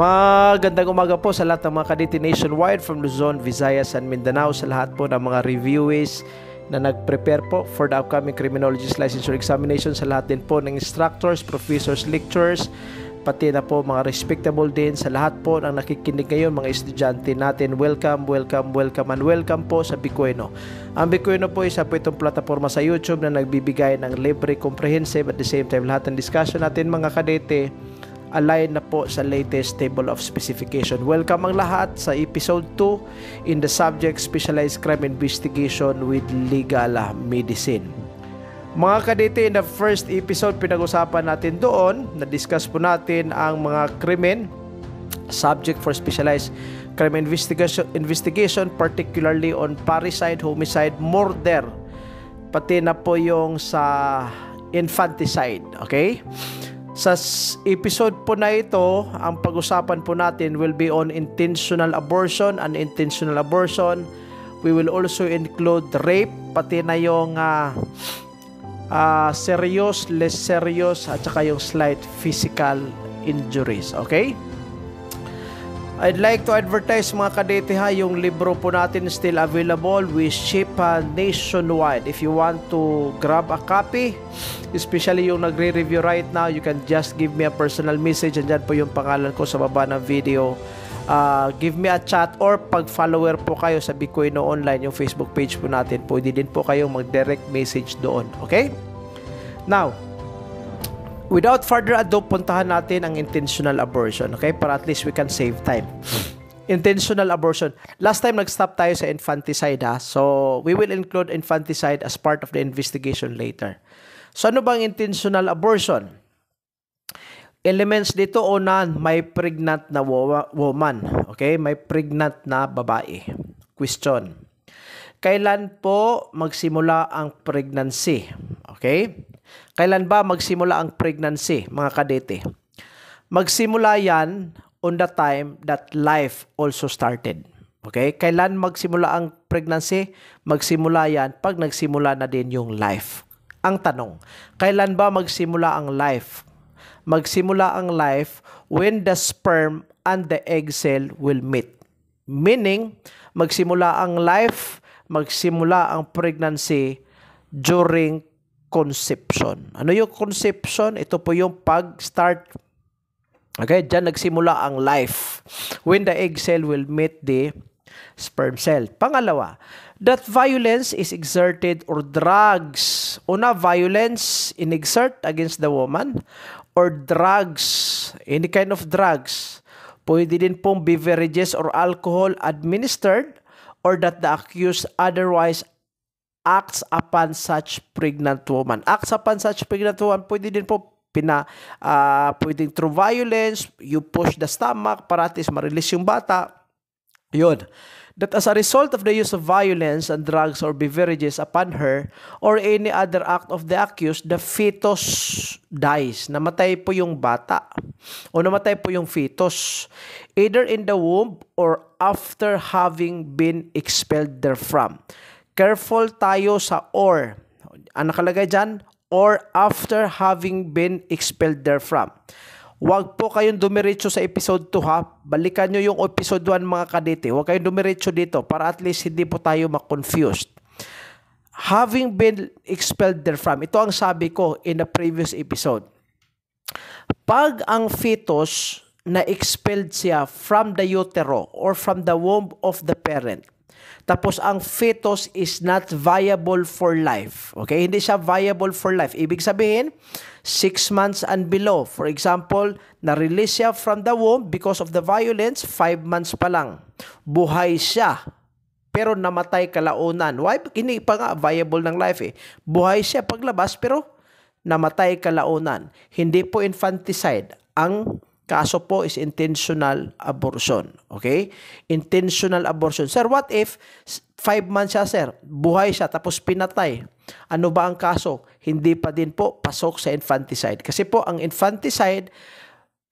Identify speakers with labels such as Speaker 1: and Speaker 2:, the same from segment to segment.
Speaker 1: Magandang umaga po sa lahat ng mga kadete nationwide from Luzon, Visayas, and Mindanao, sa lahat po ng mga reviewees na nag-prepare po for the upcoming criminologist licensure examination, sa lahat din po ng instructors, professors, lecturers, pati na po mga respectable din, sa lahat po ng nakikinig ngayon, mga estudyante natin. Welcome, welcome, welcome, and welcome po sa Bicueno. Ang Bicueno po isa po itong plataforma sa YouTube na nagbibigay ng libre, comprehensive, at the same time lahat ng discussion natin mga kadete align na po sa latest table of specification. Welcome ang lahat sa episode 2 in the subject specialized crime investigation with legal medicine. Mga kadete, in the first episode pinag-usapan natin doon, na-discuss po natin ang mga krimen subject for specialized crime investigation, particularly on parricide, homicide, murder, pati na po yung sa infanticide. Okay? Sa episode po na ito, ang pag-usapan po natin will be on intentional abortion, unintentional abortion. We will also include rape, pati na yung serious, less serious, at saka yung slight physical injuries. Okay? I'd like to advertise mga kadete yung libro po natin still available. We ship nationwide. If you want to grab a copy, especially yung nagre-review right now, you can just give me a personal message. Andyan po yung pangalan ko sa baba ng video. Give me a chat, or pag follower po kayo sa Bicueno Online, yung Facebook page po natin, pwede din po kayong mag-direct message doon. Okay? Now, without further ado, puntahan natin ang intentional abortion, okay? Para at least we can save time. Intentional abortion. Last time nag-stop tayo sa infanticide so we will include infanticide as part of the investigation later. So ano bang intentional abortion? Elements dito, una, may pregnant na woman, okay? May pregnant na babae. Question: kailan po magsimula ang pregnancy? Okay? Kailan ba magsimula ang pregnancy, mga kadete? Magsimula yan on the time that life also started. Okay? Kailan magsimula ang pregnancy? Magsimula yan pag nagsimula na din yung life. Ang tanong, kailan ba magsimula ang life? Magsimula ang life when the sperm and the egg cell will meet. Meaning, magsimula ang life, magsimula ang pregnancy during conception. Ano yung conception? Ito po yung pag-start. Okay, diyan nagsimula ang life. When the egg cell will meet the sperm cell. Pangalawa, that violence is exerted or drugs. Una, violence inexert against the woman, or drugs, any kind of drugs. Pwede din pong beverages or alcohol administered, or that the accused otherwise acts upon such pregnant woman. Acts upon such pregnant woman, pwede din po pwedeng through violence, you push the stomach para at least ma-release yung bata. Yun. That as a result of the use of violence and drugs or beverages upon her or any other act of the accused, the fetus dies. Namatay po yung bata o namatay po yung fetus, either in the womb or after having been expelled therefrom. Careful tayo sa or. Ang nakalagay dyan, or after having been expelled therefrom. Huwag po kayong dumiretso sa episode 2 Balikan nyo yung episode 1 mga kadete. Huwag kayong dumiretso dito para at least hindi po tayo ma-confused. Having been expelled therefrom. Ito ang sabi ko in the previous episode. Pag ang fetus na-expelled siya from the utero or from the womb of the parent, tapos ang fetus is not viable for life. Okay? Hindi siya viable for life. Ibig sabihin, 6 months and below. For example, na-release siya from the womb because of the violence, 5 months pa lang. Buhay siya, pero namatay kalaunan. Why? Hindi pa nga viable ng life eh. Buhay siya paglabas, pero namatay kalaunan. Hindi po infanticide. Ang kaso po is intentional abortion. Okay? Intentional abortion. Sir, what if 5 months siya, sir? Buhay siya, tapos pinatay. Ano ba ang kaso? Hindi pa din po pasok sa infanticide. Kasi po, ang infanticide,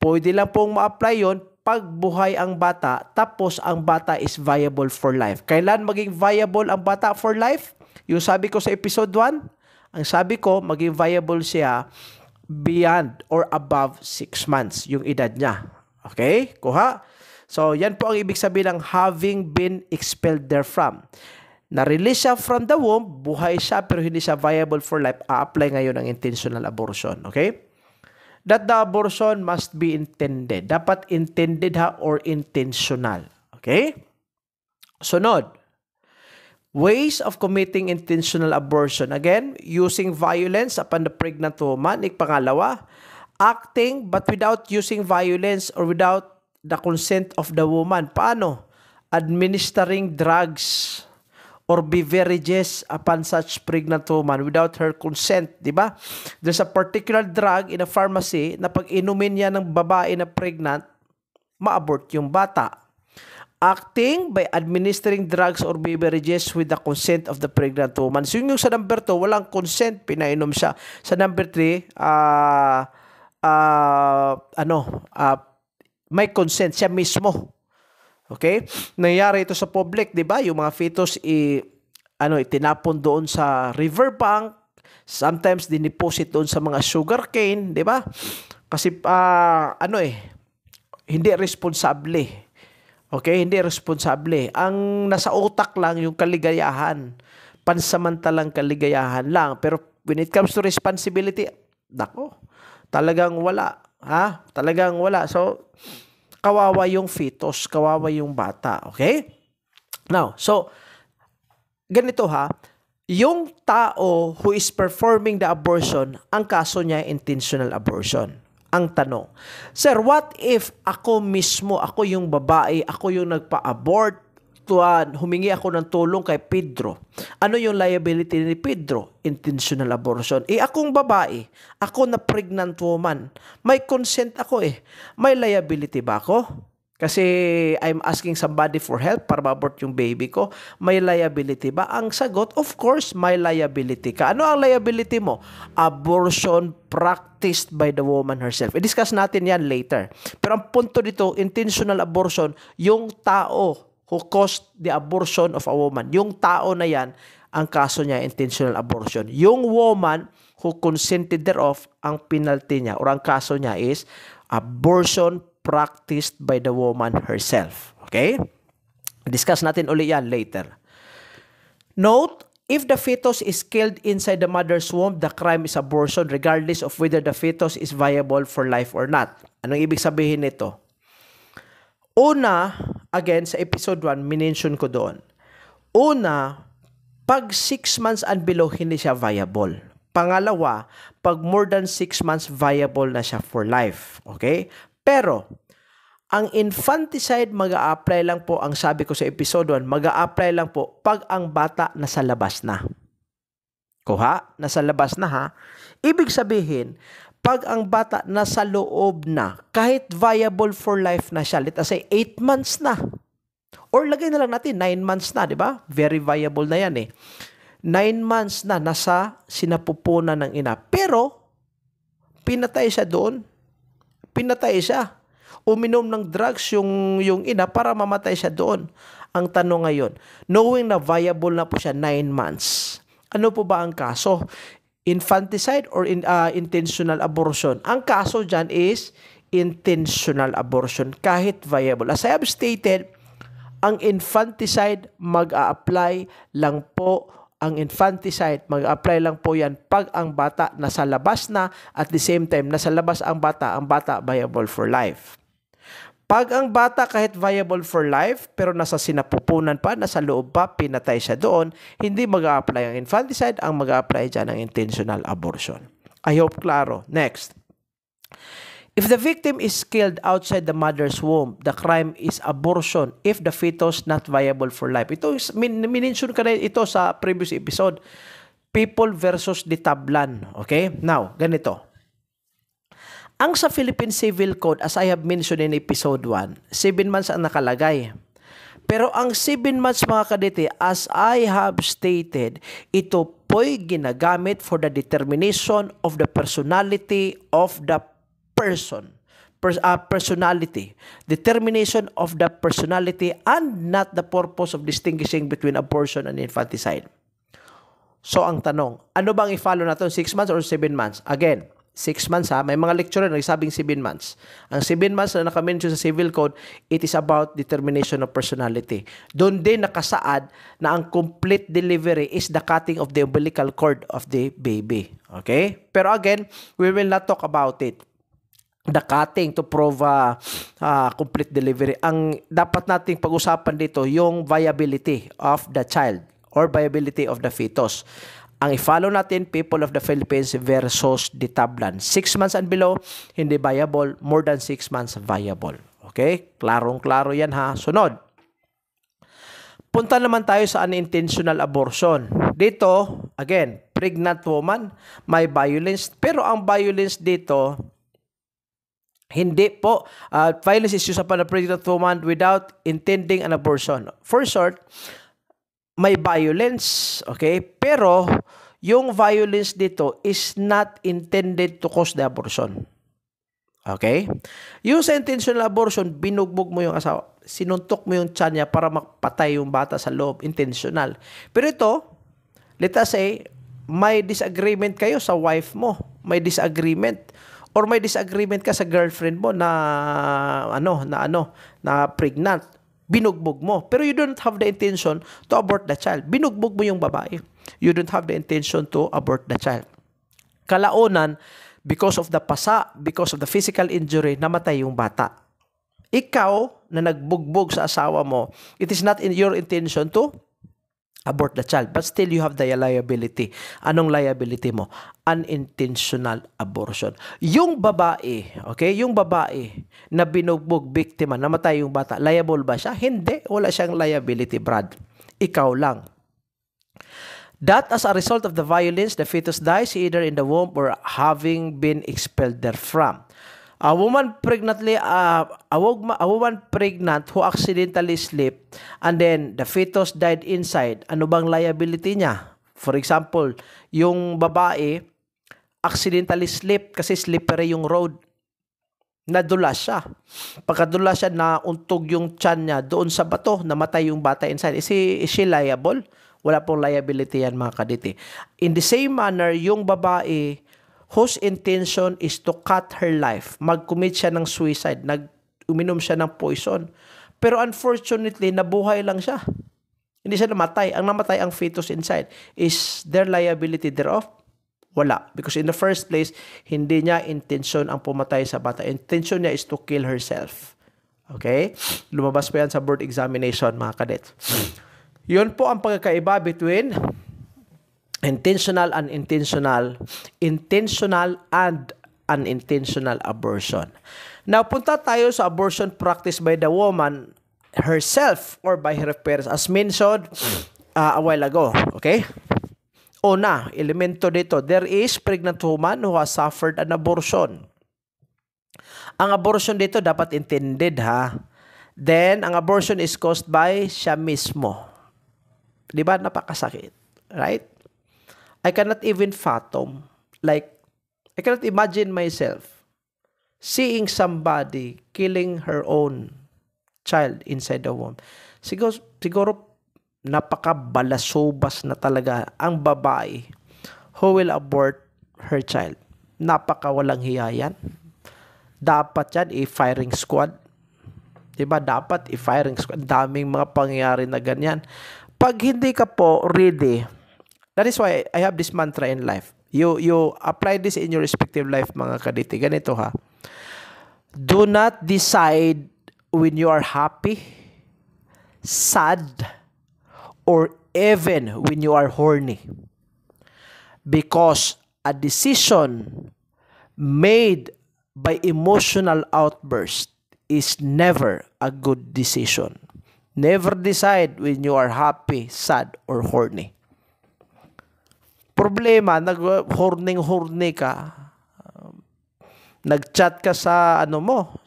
Speaker 1: pwede lang pong ma-apply yun pag buhay ang bata, tapos ang bata is viable for life. Kailan maging viable ang bata for life? Yung sabi ko sa episode 1, ang sabi ko, maging viable siya beyond or above 6 months yung edad niya. Okay? Kuha? So, yan po ang ibig sabihin ng having been expelled therefrom. Na-release siya from the womb, buhay siya pero hindi siya viable for life, a-apply ngayon ang intentional abortion. Okay? That the abortion must be intended. Dapat intended ha or intentional. Okay? Sunod. Ways of committing intentional abortion. Again, using violence upon the pregnant woman. Pangalawa, acting but without using violence or without the consent of the woman. Paano? Administering drugs or beverages upon such pregnant woman without her consent, di ba? There's a particular drug in a pharmacy na pag inumin niya ng babae na pregnant, ma-abort yung bata. Acting by administering drugs or beverages with the consent of the pregnant woman. So yung sa number 2, walang consent, pinainom siya. Sa number 3, may consent siya mismo. Okay? Nangyari ito sa public, 'di ba? Yung mga fetus itinapon doon sa riverbank, sometimes diniposit doon sa mga sugarcane, 'di ba? Kasi hindi responsable. Okay, hindi responsable. Ang nasa utak lang yung kaligayahan. Pansamantalang kaligayahan lang. Pero when it comes to responsibility, nako, talagang wala. Ha? Talagang wala. So, kawawa yung fetus, kawawa yung bata. Okay? Now, so, ganito ha, yung tao who is performing the abortion, ang kaso niya intentional abortion. Ang tanong, Sir, what if ako mismo, ako yung babae, ako yung nagpa-abort, humingi ako ng tulong kay Pedro. Ano yung liability ni Pedro? Intentional abortion. Akong babae, ako na pregnant woman, may consent ako May liability ba ako? Kasi I'm asking somebody for help para ma-abort yung baby ko. May liability ba? Ang sagot, of course, may liability ka. Ano ang liability mo? Abortion practiced by the woman herself. I-discuss natin yan later. Pero ang punto dito, intentional abortion, yung tao who caused the abortion of a woman. Yung tao na yan, ang kaso niya, intentional abortion. Yung woman who consented thereof, ang penalty niya or ang kaso niya is abortion practiced by the woman herself. Okay? Discuss natin ulit yan later. Note, if the fetus is killed inside the mother's womb, the crime is abortion regardless of whether the fetus is viable for life or not. Anong ibig sabihin nito? Una, again, sa episode 1, minention ko doon. Una, pag 6 months and below, hindi siya viable. Pangalawa, pag more than 6 months, viable na siya for life. Okay? Pero, ang infanticide mag-a-apply lang po, ang sabi ko sa episode 1, mag-a-apply lang po pag ang bata nasa labas na. Kuha? Nasa labas na ha. Ibig sabihin, pag ang bata nasa loob na, kahit viable for life na siya, let us say 8 months na. Or lagay na lang natin, 9 months na, di ba? Very viable na yan 9 months na nasa sinapupunan ng ina. Pero, pinatay siya doon. Pinatay siya. Uminom ng drugs yung ina para mamatay siya doon. Ang tanong ngayon, knowing na viable na po siya 9 months, ano po ba ang kaso? Infanticide or intentional abortion? Ang kaso dyan is intentional abortion kahit viable. As I have stated, ang infanticide mag-a-apply lang po. Ang infanticide, mag-apply lang po yan pag ang bata nasa labas na at the same time, nasa labas ang bata viable for life. Pag ang bata kahit viable for life, pero nasa sinapupunan pa, nasa loob pa, pinatay siya doon, hindi mag-a-apply ang infanticide, ang mag-a-apply dyan ang intentional abortion. I hope klaro. Next. If the victim is killed outside the mother's womb, the crime is abortion if the fetus not viable for life. Ito, minention ka na ito sa previous episode. People versus the Tablan. Okay? Now, ganito. Ang sa Philippine Civil Code, as I have mentioned in episode 1, 7 months ang nakalagay. Pero ang 7 months mga kadete, as I have stated, ito po'y ginagamit for the determination of the personality of the person. Personality. Determination of the personality and not the purpose of distinguishing between abortion and infanticide. So ang tanong, ano bang i-follow natin? 6 months or 7 months? Again, 6 months ha. May mga lecturer na nagsabing 7 months. Ang 7 months na nakamention sa Civil Code, it is about determination of personality. Doon din nakasaad na ang complete delivery is the cutting of the umbilical cord of the baby. Okay? Pero again, we will not talk about it. The cutting to prove complete delivery. Ang dapat nating pag-usapan dito, yung viability of the child or viability of the fetus. Ang i-follow natin, people of the Philippines versus the Tablan. 6 months and below, hindi viable. More than 6 months, viable. Okay? Klarong-klaro yan ha. Sunod. Punta naman tayo sa unintentional abortion. Dito, again, pregnant woman, may violence. Pero ang violence dito, hindi po. Violence is used upon a pregnant woman without intending an abortion. For short, may violence, okay? Pero yung violence dito is not intended to cause the abortion. Okay? Yung sa intentional abortion, binugbog mo yung asawa. Sinuntok mo yung tiyan niya para mapatay yung bata sa loob. Intentional. Pero ito, let us say, may disagreement kayo sa wife mo. May disagreement. Or may disagreement ka sa girlfriend mo na pregnant. Binugbog mo. Pero you don't have the intention to abort the child. Binugbog mo yung babae. You don't have the intention to abort the child. Kalaunan, because of the pasa, because of the physical injury, namatay yung bata. Ikaw na nagbugbog sa asawa mo, it is not in your intention to abort the child. But still, you have the liability. Anong liability mo? Unintentional abortion. Yung babae, okay? Yung babae na binugbog, biktima, namatay yung bata, liable ba siya? Hindi. Wala siyang liability, Brad. Ikaw lang. That as a result of the violence, the fetus dies either in the womb or having been expelled therefrom. A woman pregnant who accidentally slept and then the fetus died inside, ano bang liability niya? For example, yung babae accidentally slept kasi slippery yung road. Nadulas siya. Pagkadulas siya, nauntog yung tiyan niya doon sa bato, namatay yung bata inside. Is she liable? Wala pong liability yan, mga kaditi. In the same manner, yung babae whose intention is to cut her life, mag-commit siya ng suicide, uminom siya ng poison. Pero unfortunately, nabuhay lang siya. Hindi siya namatay. Ang namatay ang fetus inside. Is there liability thereof? Wala. Because in the first place, hindi niya intention ang pumatay sa bata. Intention niya is to kill herself. Okay? Lumabas pa yan sa board examination, mga kadet. Yun po ang pagkakaiba between intentional and unintentional abortion. Now, punta tayo sa abortion practiced by the woman herself or by her parents as mentioned a while ago. Okay? Una, elemento dito, there is pregnant woman who has suffered an abortion. Ang abortion dito dapat intended ha. Then, ang abortion is caused by siya mismo. Diba? Napakasakit. Right? I cannot even fathom, I cannot imagine myself seeing somebody killing her own child inside the womb. Siguro napakabalasubas na talaga ang babae who will abort her child. Napakawalang hiya yan. Dapat yan i-firing squad. Diba? Dapat i-firing squad. Daming mga pangyayari na ganyan. Pag hindi ka po ready, that is why I have this mantra in life. You apply this in your respective life, mga kaditi. Ganito ha. Do not decide when you are happy, sad, or even when you are horny. Because a decision made by emotional outburst is never a good decision. Never decide when you are happy, sad, or horny. Problema, nag-horny ka, nag-chat ka sa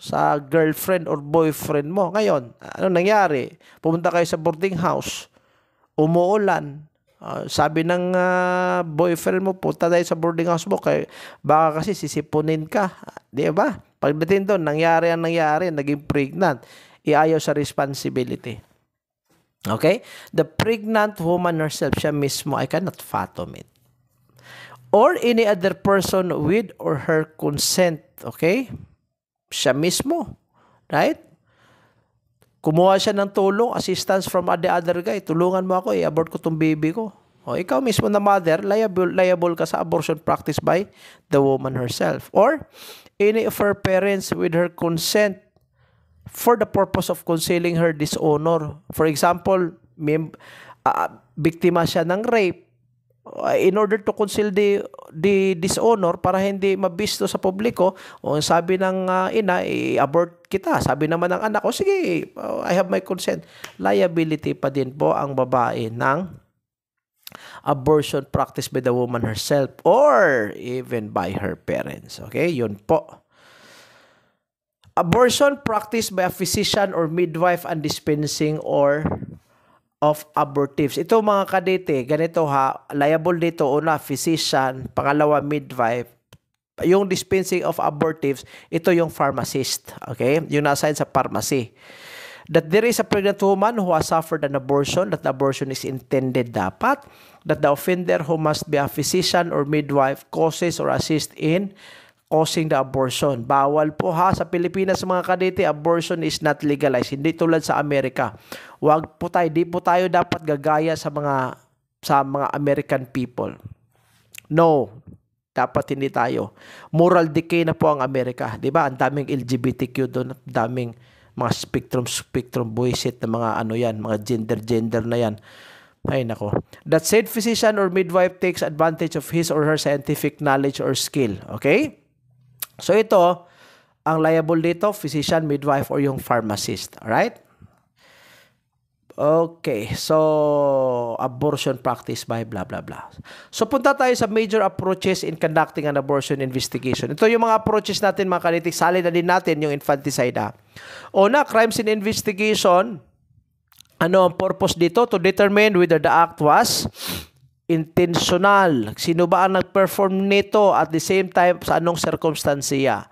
Speaker 1: sa girlfriend or boyfriend mo. Ngayon, ano nangyari? Pumunta kayo sa boarding house, umuulan. Sabi ng boyfriend mo, punta tayo sa boarding house mo, baka kasi sisipunin ka. Di ba? Pagdating doon, nangyari, naging pregnant. Iayaw sa responsibility. Okay? The pregnant woman herself, siya mismo, I cannot fathom it. or any other person with or her consent. Okay? Siya mismo. Right? Kumuha siya ng tulong, assistance from the other guy. Tulungan mo ako, i-abort ko tong baby ko. O ikaw mismo na mother, liable ka sa abortion practiced by the woman herself. Or any of her parents with her consent for the purpose of concealing her dishonor. For example, biktima siya ng rape. In order to conceal the dishonor para hindi mabisto sa publiko, o sabi ng ina, i-abort kita. Sabi naman ng anak, sige, I have my consent. Liability pa din po ang babae ng abortion practiced by the woman herself or even by her parents. Okay, yun po. Abortion practiced by a physician or midwife and dispensing or of abortives. Ito mga kadete, ganito ha, liable dito, una, physician, pangalawa, midwife. Yung dispensing of abortives, ito yung pharmacist. Okay? Yung na-assign sa pharmacy. That there is a pregnant woman who has suffered an abortion, that the abortion is intended dapat, that the offender who must be a physician or midwife causes or assist in causing the abortion. Bawal po ha, sa Pilipinas mga kadete, abortion is not legalized. Hindi tulad sa Amerika. Wag po tayo, di po tayo dapat gagaya sa mga American people. No, dapat hindi tayo. Moral decay na po ang Amerika. Diba? Ang daming LGBTQ doon, ang daming mga spectrum buisit na mga mga gender na yan. Ay nako. That said physician or midwife takes advantage of his or her scientific knowledge or skill. Okay? So ito, ang liable dito, physician, midwife, or yung pharmacist. Alright? Okay, so abortion practice by blah blah blah. So punta tayo sa major approaches in conducting an abortion investigation. Ito yung mga approaches natin mga kanitik. Sali na din natin yung infanticide. Una, crimes in investigation. Ano ang purpose dito? To determine whether the act was intentional. Sino ba ang nag-perform nito at the same time sa anong circumstansya?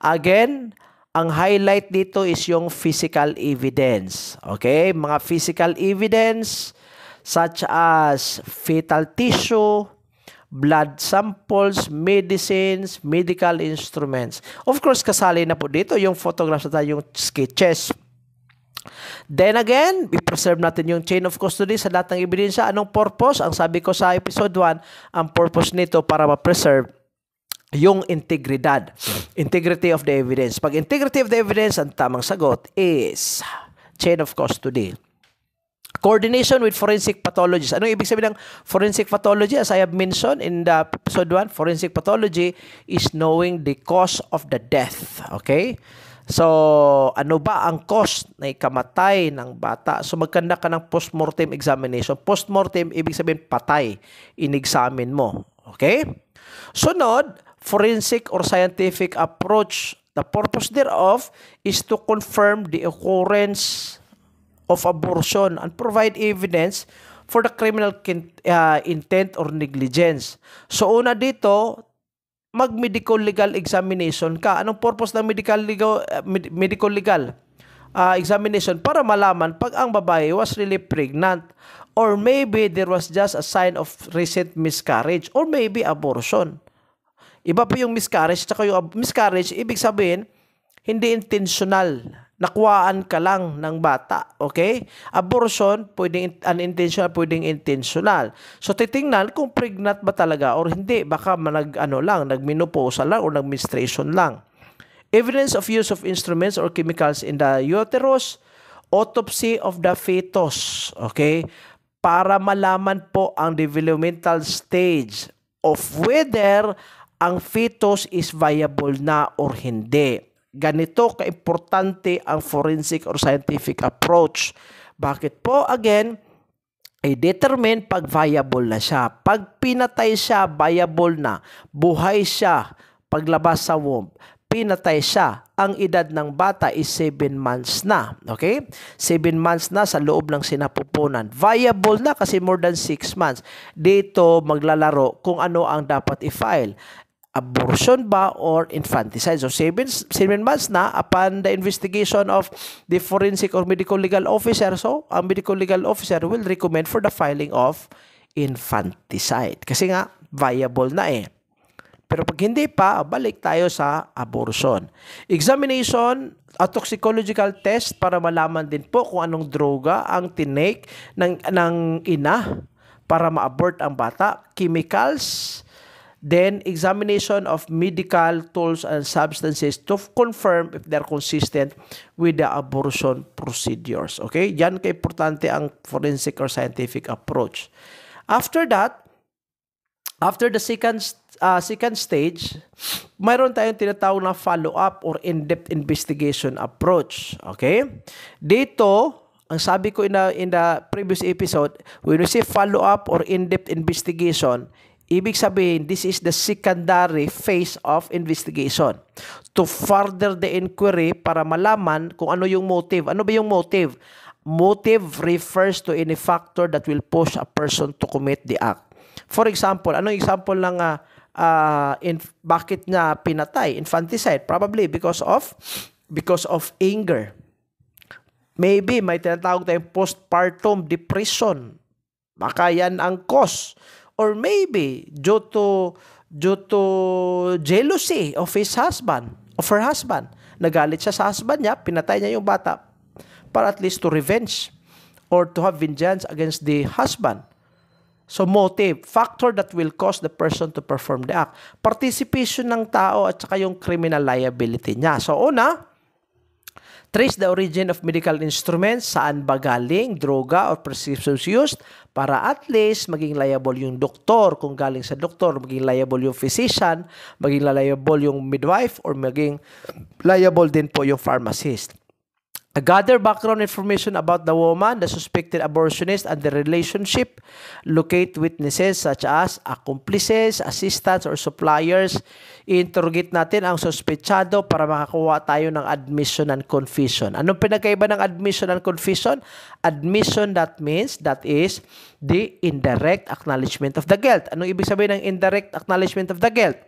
Speaker 1: Again, ang highlight dito is yung physical evidence. Okay? Mga physical evidence such as fetal tissue, blood samples, medicines, medical instruments. Of course, kasali na po dito yung photographs at yung sketches. Then again, i-preserve natin yung chain of custody sa lahat ng ebidensya. Anong purpose? Ang sabi ko sa episode 1, ang purpose nito para ma-preserve yung integridad. Integrity of the evidence. Pag integrity of the evidence, ang tamang sagot is chain of custody. Coordination with forensic pathologists. Anong ibig sabihin ng forensic pathology? As I have mentioned in the episode 1, forensic pathology is knowing the cause of the death. Okay? So, ano ba ang cause na ikamatay ng bata? So, magkanda ka ng postmortem examination. Postmortem, ibig sabihin patay. In-examine mo. Okay? Sunod, forensic or scientific approach. The purpose thereof is to confirm the occurrence of abortion and provide evidence for the criminal intent or negligence. So, una dito, mag-medical legal examination ka. Anong purpose ng medical legal examination? Para malaman pag ang babae was really pregnant or maybe there was just a sign of recent miscarriage or maybe abortion. Iba pa yung miscarriage tsaka yung miscarriage, ibig sabihin hindi intentional. Nakuhaan ka lang ng bata. Okay? Abortion, pwedeng unintentional, pwedeng intentional. So, titingnan kung pregnant ba talaga or hindi. Baka nag-menopausal lang or nag-menstruation lang. Evidence of use of instruments or chemicals in the uterus. Autopsy of the fetus. Okay? Para malaman po ang developmental stage of whether ang fetus is viable na or hindi. Ganito kaimportante ang forensic or scientific approach. Bakit po? Again, i-determine pag viable na siya. Pag pinatay siya, viable na. Buhay siya. Paglabas sa womb, pinatay siya. Ang edad ng bata is 7 months na. Okay? 7 months na sa loob ng sinapupunan. Viable na kasi more than 6 months. Dito maglalaro kung ano ang dapat i-file. Abortion ba or infanticide? So, 7 months na upon the investigation of the forensic or medical legal officer. So, ang medical legal officer will recommend for the filing of infanticide. Kasi nga, viable na eh. Pero pag hindi pa, balik tayo sa abortion. Examination, a toxicological test para malaman din po kung anong droga ang tinake ng ina para ma-abort ang bata. Chemicals, then examination of medical tools and substances to confirm if they're consistent with the abortion procedures. Okay? Yan ka-importante ang forensic or scientific approach. After that, after the second stage, mayroon tayong tinatawag na follow-up or in-depth investigation approach. Okay? Dito, ang sabi ko in the previous episode, when we say follow-up or in-depth investigation, ibig sabihin, this is the secondary phase of investigation to further the inquiry para malaman kung ano yung motive. Ano ba yung motive? Motive refers to any factor that will push a person to commit the act. For example, anong example ng bakit niya pinatay? Infanticide, probably because of anger. Maybe may tinatawag tayong postpartum depression. Baka yan ang cause. Or maybe due to jealousy of her husband. Nagalit siya sa husband niya, pinatay niya yung bata para at least to revenge or to have vengeance against the husband. So motive, factor that will cause the person to perform the act. Participation ng tao at saka yung criminal liability niya. So una, trace the origin of medical instruments, saan ba galing, droga or prescriptions used, para at least maging liable yung doktor. Kung galing sa doktor, maging liable yung physician, maging liable yung midwife, or maging liable din po yung pharmacist. Gather background information about the woman, the suspected abortionist, and the relationship. Locate witnesses such as accomplices, assistants, or suppliers. I-interrogate natin ang suspetsado para makakuha tayo ng admission and confession. Anong pinagkaiba ng admission and confession? Admission, that means, that is the indirect acknowledgement of the guilt. Anong ibig sabihin ng indirect acknowledgement of the guilt?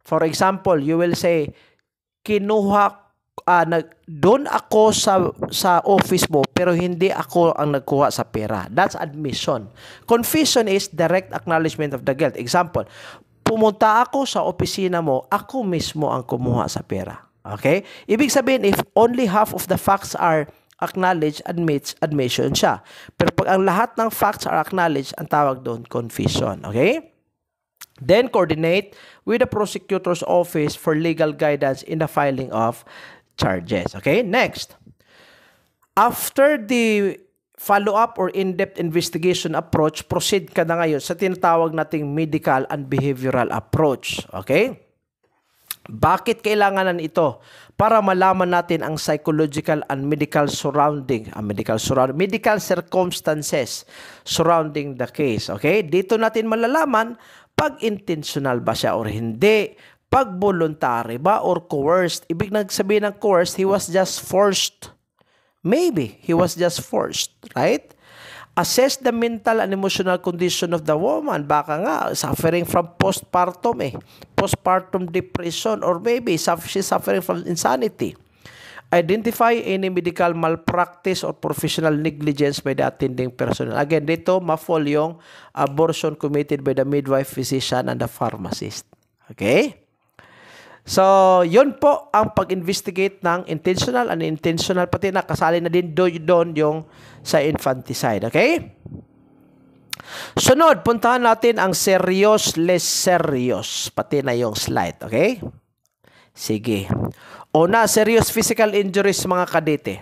Speaker 1: For example, you will say, doon ako sa office mo pero hindi ako ang nagkuha sa pera. That's admission. Confession is direct acknowledgement of the guilt. Example, pumunta ako sa opisina mo, ako mismo ang kumuha sa pera. Okay? Ibig sabihin, if only half of the facts are acknowledged, admission siya. Pero pag ang lahat ng facts are acknowledged, ang tawag doon, confession. Okay? Then coordinate with the prosecutor's office for legal guidance in the filing of charges. Okay, next. After the follow-up or in-depth investigation approach, proceed ka na ngayon sa tinatawag nating medical and behavioral approach. Okay? Bakit kailangan ito? Para malaman natin ang psychological and medical medical circumstances surrounding the case. Okay? Dito natin malalaman pag intentional ba siya or hindi. Pag voluntary ba or coerced, ibig nagsabihin ng coerced, he was just forced. Maybe he was just forced, right? Assess the mental and emotional condition of the woman. Baka nga, suffering from postpartum postpartum depression, or maybe she's suffering from insanity. Identify any medical malpractice or professional negligence by the attending personnel. Again, dito ma-fall yung abortion committed by the midwife, physician, and the pharmacist. Okay? So, yun po ang pag-investigate ng intentional and unintentional, pati nakasali na din doon yung sa infanticide. Okay? Sunod, puntahan natin ang serious, less serious. Pati na yung slide. Okay? Sige. Una, serious physical injuries mga kadete.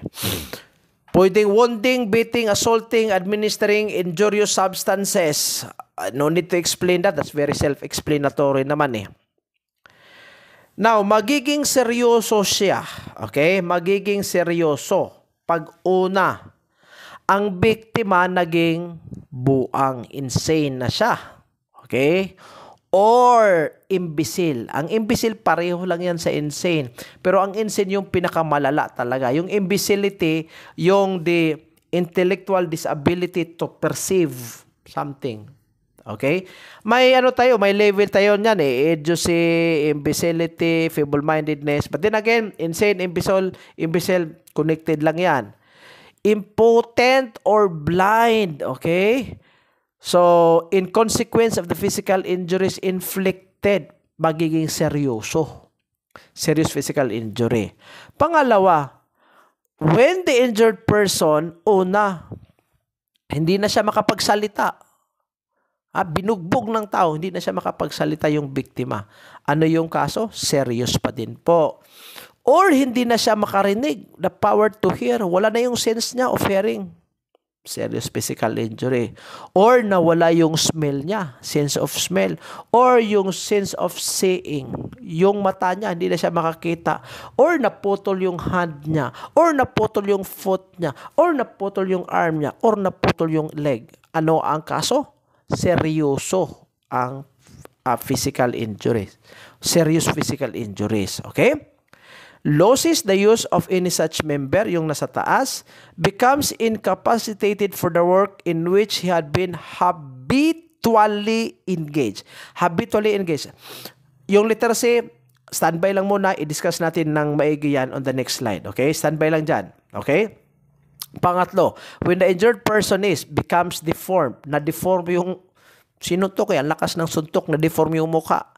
Speaker 1: Pwedeng wounding, beating, assaulting, administering injurious substances. No need to explain that. That's very self-explanatory naman eh. Now, magiging seryoso siya. Okay? Magiging seryoso. Pag una, ang biktima naging buang, insane na siya. Okay? Or imbecile. Ang imbecile, pareho lang yan sa insane. Pero ang insane yung pinakamalala talaga. Yung imbecility, yung the intellectual disability to perceive something. Okay? May may level tayo niyan eh. Idiocy, imbecility, feeble-mindedness. But then again, insane, imbecile, connected lang yan. Impotent or blind. Okay? So, in consequence of the physical injuries inflicted, magiging seryoso. Serious physical injury. Pangalawa, when the injured person, una, hindi na siya makapagsalita. Binugbog ng tao, hindi na siya makapagsalita yung biktima. Ano yung kaso? Serious pa din po. Or hindi na siya makarinig, the power to hear, wala na yung sense niya of hearing. Serious physical injury. Or nawala yung smell niya, sense of smell. Or yung sense of seeing, yung mata niya, hindi na siya makakita. Or naputol yung hand niya. Or naputol yung foot niya. Or naputol yung arm niya. Or naputol yung leg. Ano ang kaso? Seryoso ang physical injuries. Serious physical injuries. Okay? Loses the use of any such member, yung nasa taas, becomes incapacitated for the work in which he had been habitually engaged. Habitually engaged. Yung letter C, standby lang muna, i-discuss natin ng maigi yan on the next slide. Okay? Standby lang dyan. Okay? Pangatlo, when the injured person becomes deformed, na-deform yung sinuntok, ang lakas ng suntok, na-deform yung mukha.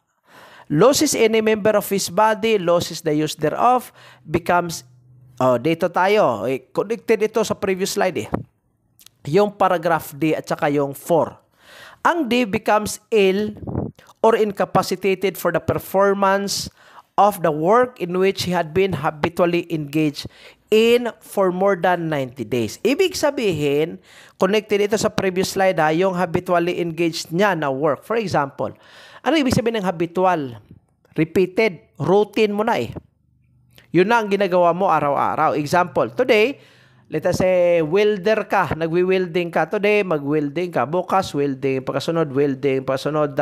Speaker 1: Loses any member of his body, loses the use thereof, becomes, dito tayo, connected ito sa previous slide yung paragraph D at saka yung 4. Ang D becomes ill or incapacitated for the performance of the work in which he had been habitually engaged in for more than 90 days. Ibig sabihin, connected ito sa previous slide yung habitually engaged niya na work. For example, ano ibig sabihin ng habitual? Repeated, routine mo na Yun na ang ginagawa mo araw-araw. Example, today, let us say, welder ka, nagwi-welding ka. Today, mag-welding ka. Bukas, welding. Pagkasunod, welding. Pagkasunod,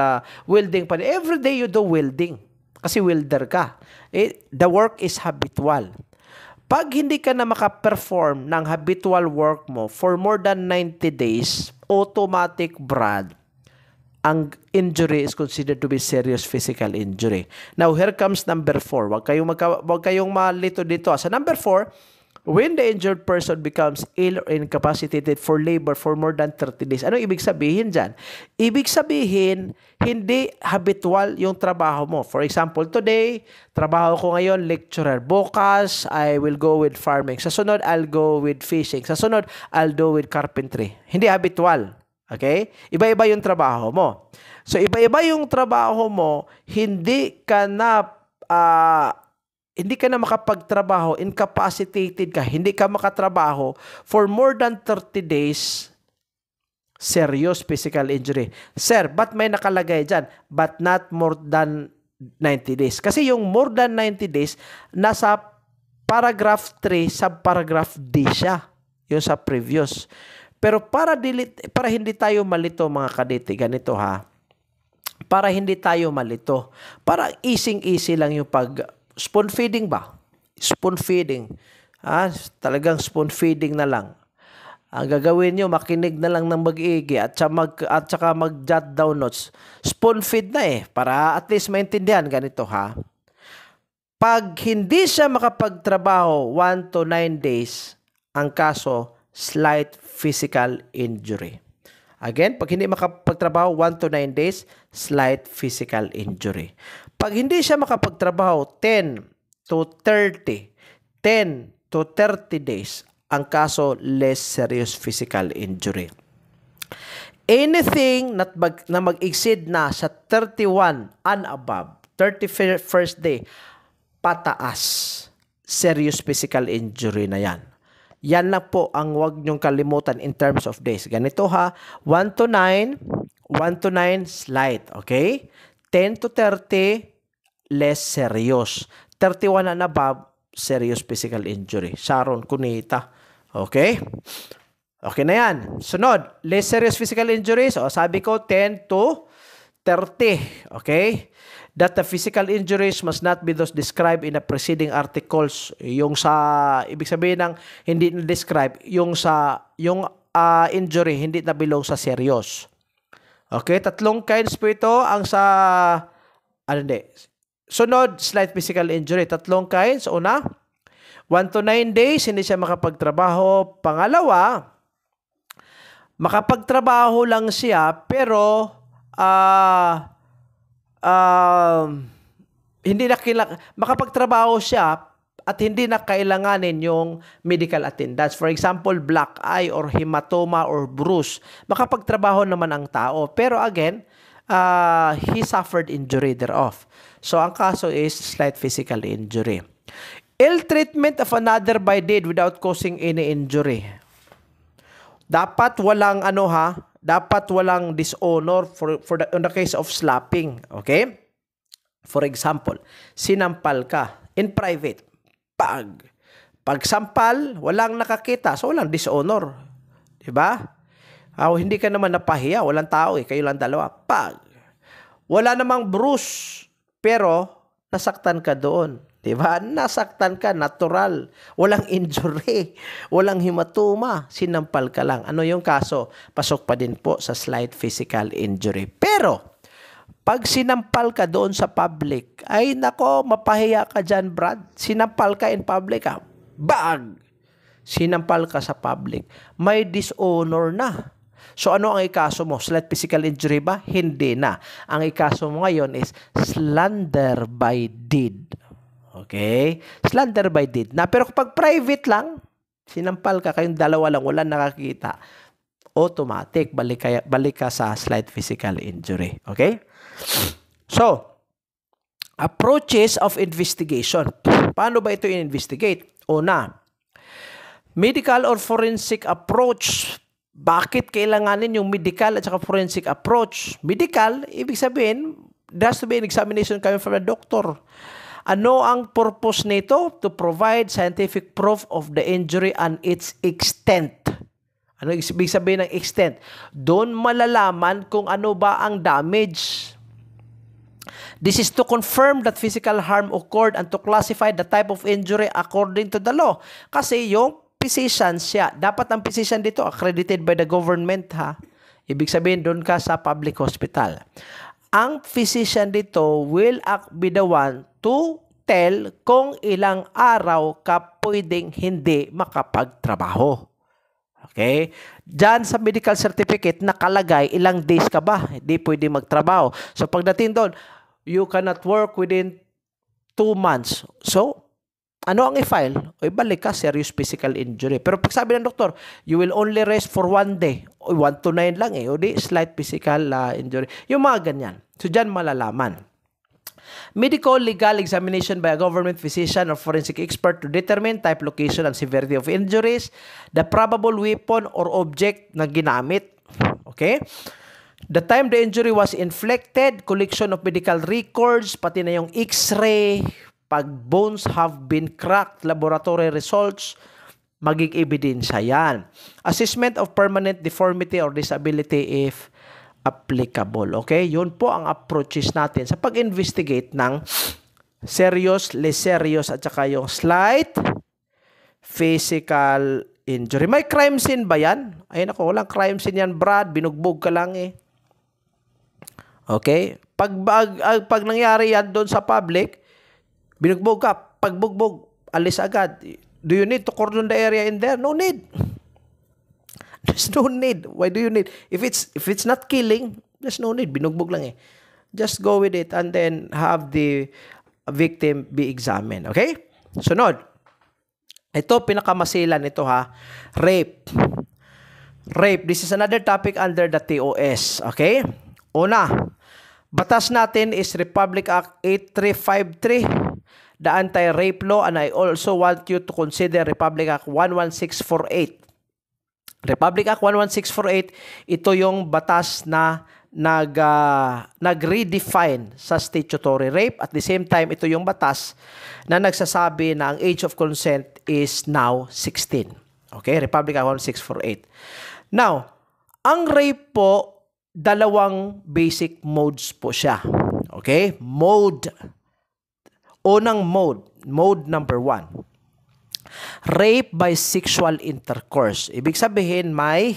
Speaker 1: welding pa. Every day you do welding. Kasi welder ka. The work is habitual. Pag hindi ka na makaperform ng habitual work mo for more than 90 days, automatic, Brad, ang injury is considered to be serious physical injury. Now, here comes number 4. Wag kayong malito dito. Sa number 4, when the injured person becomes ill or incapacitated for labor for more than 30 days. Ano ibig sabihin dyan? Ibig sabihin, hindi habitual yung trabaho mo. For example, today, trabaho ko ngayon, lecturer. Bukas, I will go with farming. Sa sunod, I'll go with fishing. Sa sunod, I'll do with carpentry. Hindi habitual. Okay? Iba-iba yung trabaho mo. So, iba-iba yung trabaho mo, hindi ka na makapagtrabaho, incapacitated ka, hindi ka makatrabaho for more than 30 days, serious physical injury. Sir, ba't may nakalagay dyan? But not more than 90 days. Kasi yung more than 90 days, nasa paragraph 3, subparagraph D siya. Yung sa previous. Pero para hindi tayo malito mga kadete, ganito para hindi tayo malito, para easy lang yung spoon feeding ba? Spoon feeding. Talagang spoon feeding na lang. Ang gagawin nyo, makinig na lang ng mag-iigi at saka mag-jot down notes. Spoon feed na para at least maintindihan ganito Pag hindi siya makapagtrabaho 1 to 9 days, ang kaso, slight physical injury. Again, pag hindi makapagtrabaho 1 to 9 days, slight physical injury. Pag hindi siya makapagtrabaho 10 to 30 days, ang kaso less serious physical injury. Anything na mag-exceed na sa 31 and above, 31st day, pataas, serious physical injury na yan. Yan lang po ang wag nyong kalimutan in terms of days. Ganito 1 to 9, slight, okay? 10 to 30, less serious. 31 and above, serious physical injury. Sharon Cunita. Okay? Okay na yan. Sunod, less serious physical injuries. Sabi ko, 10 to 30. Okay? That the physical injuries must not be those described in the preceding articles. Yung ibig sabihin ng hindi na-describe, yung injury hindi na belong sa serious. Okay, 3 kinds po ito. Sunod, slight physical injury. 3 kinds. Una, 1 to 9 days, hindi siya makapagtrabaho. Pangalawa, makapagtrabaho lang siya pero hindi na makapagtrabaho siya at hindi na kailanganin yung medical attendance. For example, black eye or hematoma or bruise. Makapagtrabaho naman ang tao. Pero again, he suffered injury thereof. So, ang kaso is slight physical injury. Ill treatment of another by deed without causing any injury. Dapat walang dapat walang dishonor in the case of slapping. Okay? For example, sinampal ka in private. Pagsampal, walang nakakita. So, walang dishonor. Diba? Hindi ka naman napahiya. Walang tao kayo lang dalawa. Wala namang bruise. Pero, nasaktan ka doon. Diba? Nasaktan ka, natural. Walang injury. Walang hematoma. Sinampal ka lang. Ano yung kaso? Pasok pa din po sa slight physical injury. Pero, pag sinampal ka doon sa public, ay nako, mapahiya ka dyan, Brad. Sinampal ka in public, Sinampal ka sa public. May dishonor na. So ano ang ikaso mo? Slight physical injury ba? Hindi na. Ang ikaso mo ngayon is slander by deed. Okay? Slander by deed. Pero kapag private lang, sinampal ka, kayong dalawa lang, wala nakakita, automatic, balik ka sa slight physical injury. Okay? So, approaches of investigation. Paano ba ito i-investigate? Una, medical or forensic approach. Bakit kailanganin yung medical at saka forensic approach? Medical, ibig sabihin, there has to be an examination coming from a doctor. Ano ang purpose nito? To provide scientific proof of the injury and its extent. Ano ibig sabihin ng extent? Doon malalaman kung ano ba ang damage. This is to confirm that physical harm occurred and to classify the type of injury according to the law. Kasi yung physician siya, dapat ang physician dito accredited by the government, Ibig sabihin doon ka sa public hospital. Ang physician dito will be the one to tell kung ilang araw ka pwedeng hindi makapagtrabaho. Okay? Diyan sa medical certificate nakalagay ilang days ka ba hindi pwede magtrabaho. So pagdating doon, you cannot work within 2 months. So, ano ang i-file? O ibalik ka, serious physical injury. Pero pag sabi ng doktor, you will only rest for 1 day. O 1 to 9 lang O di, slight physical injury. Yung mga ganyan. So, dyan malalaman. Medical legal examination by a government physician or forensic expert to determine type, location, and severity of injuries, the probable weapon or object na ginamit. Okay? The time the injury was inflicted, collection of medical records, pati na yung x-ray, pag bones have been cracked, laboratory results, magiging ebidensya yan. Assessment of permanent deformity or disability if applicable. Okay? Yun po ang approaches natin sa pag-investigate ng serious, less serious, at saka yung slight physical injury. May crime scene ba yan? Ayun ako, walang crime scene yan, Brad. Binugbog ka lang Okay? Pag nangyari yan doon sa public, binugbog ka, pagbugbog, alis agad. Do you need to cordon the area in there? No need. There's no need. Why do you need? If it's not killing, there's no need. Binugbog lang Just go with it and then have the victim be examined. Okay? Sunod. Ito, pinakamasilan ito Rape. Rape. This is another topic under the TOS. Okay? Una, batas natin is Republic Act 8353, the anti-rape law, and I also want you to consider Republic Act 11648. Republic Act 11648, ito yung batas na nag-redefine sa statutory rape. At the same time, ito yung batas na nagsasabi na ang age of consent is now 16. Okay? Republic Act 11648. Now, ang rape po, dalawang basic modes po siya. Okay? Mode. Unang mode. Mode number 1. Rape by sexual intercourse. Ibig sabihin, may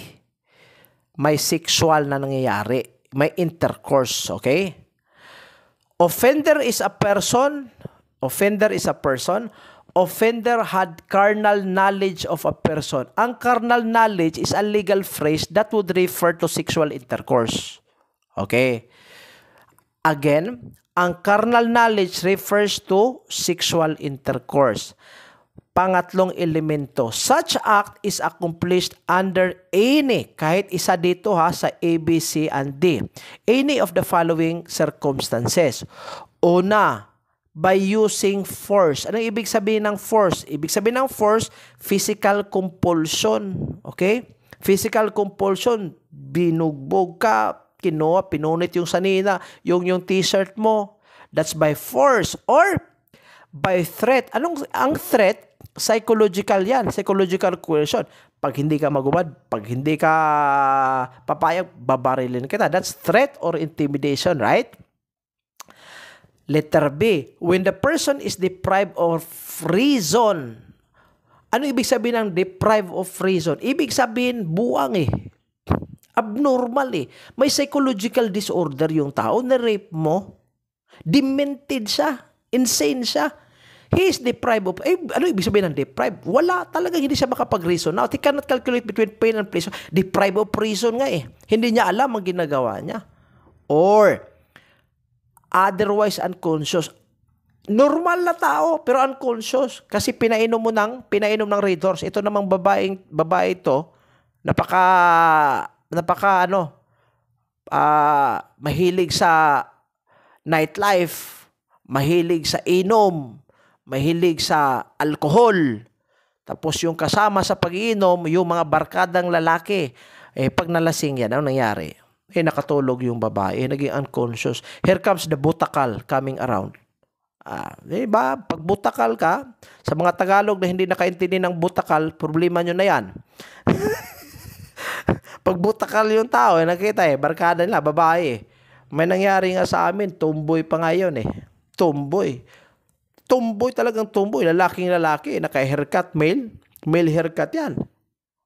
Speaker 1: sexual na nangyayari. May intercourse. Okay? Offender is a person. offender had carnal knowledge of a person. Ang carnal knowledge is a legal phrase that would refer to sexual intercourse. Okay. Again, ang carnal knowledge refers to sexual intercourse. Pangatlong elemento, such act is accomplished under any, kahit isa dito sa A, B, C, and D, any of the following circumstances. Una, by using force. Anong ibig sabihin ng force? Ibig sabihin ng force, physical compulsion. Okay? Physical compulsion, binugbog ka, pinunit yung sanina, yung t-shirt mo. That's by force. Or by threat. Ang threat? Psychological yan. Psychological coercion. Pag hindi ka magubad, pag hindi ka papayag, babarilin kita. That's threat or intimidation, right? Letter B, when the person is deprived of reason. Ano ibig sabihin ng deprived of reason? Ibig sabihin, buwang abnormal May psychological disorder yung tao, na-rape mo, demented siya, insane siya. He is deprived of, ano ibig sabihin ng deprived? Wala talaga, hindi siya makapag-reason. Now, he cannot calculate between pain and pleasure. Deprived of reason nga Hindi niya alam ang ginagawa niya. Or, otherwise unconscious. Normal na tao, pero unconscious. Kasi pinainom ng Red Horse. Ito namang babae ito, mahilig sa nightlife, mahilig sa inom, mahilig sa alcohol. Tapos yung kasama sa pag-iinom, yung mga barkadang lalaki. Pag nalasing yan, ano nangyari? Nakatulog yung babae, naging unconscious. Here comes the butakal coming around. Diba? Pag butakal ka, sa mga Tagalog na hindi nakaintindi ng butakal, problema nyo na yan. Pag butakal yung tao, nakita barkada nila, babae. May nangyari nga sa amin, tomboy pa ngayon Tomboy. Tomboy talagang tomboy. Lalaking lalaki. Naka-haircut, male. Male haircut yan.